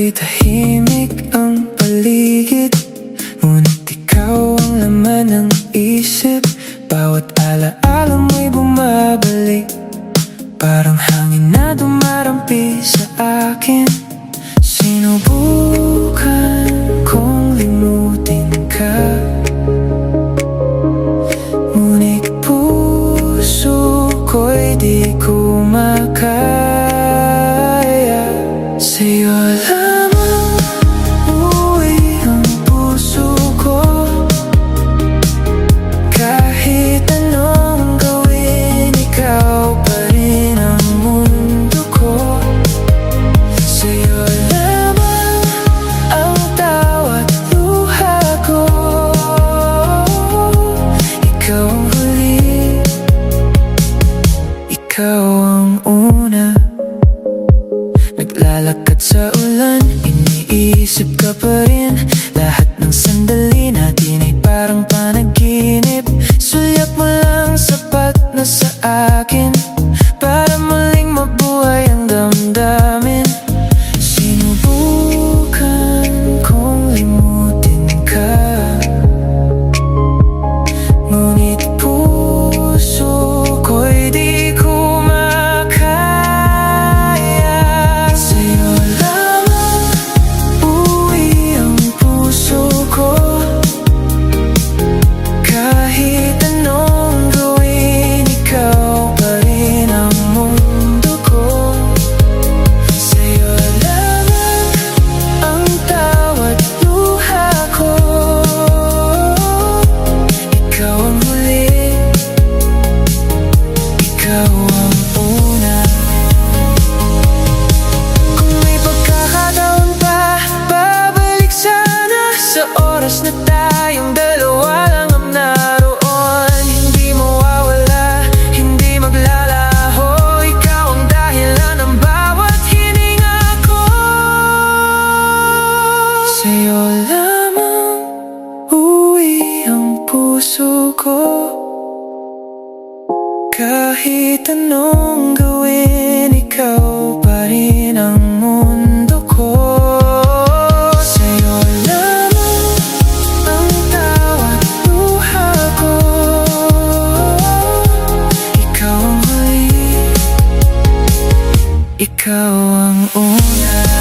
Ako'y tahimik ang paligid, ngunit ikaw ang laman ng isip. Bawat alaala mo'y bumabalik, parang hangin na dumarampi sa akin. Sinubukan kong limutin ka, ngunit puso ko'y di ko makaya. Sa'yo lamang uwi ang puso ko, kahit anong gawin, ikaw pa rin ang mundo ko. Sa'yo lamang ang tawat luha ko, ikaw ang huli, ikaw ang una. Naglalakad sa ulan, iniisip ka pa rin. Lahat ng sandali natin ay parang panaginip. Sulyap mo lang sapat na sa akin para muling mabuhay ang damdamin. Sinubukan kong limutin ka, ngunit puso ko'y di ko makaya. Sa'yo lamang uwi ang puso ko, kahit anong gawin, ikaw pa rin ang mundo ko. Sa'yo lamang ang tawat luha ko, ikaw ang huli, ikaw ang una. Kung may pagkakataon pa, babalik sana sa oras na tayong dalawa lang ang naroon. Hindi mawawala, hindi maglalaho, ikaw ang dahilan ng bawat hininga ko. Sa'yo lamang uwi ang puso ko, kahit anong gawin, ikaw pa rin ang mundo ko. Sa'yo lamang ang tawat luha ko, ikaw ang huli, ikaw ang una.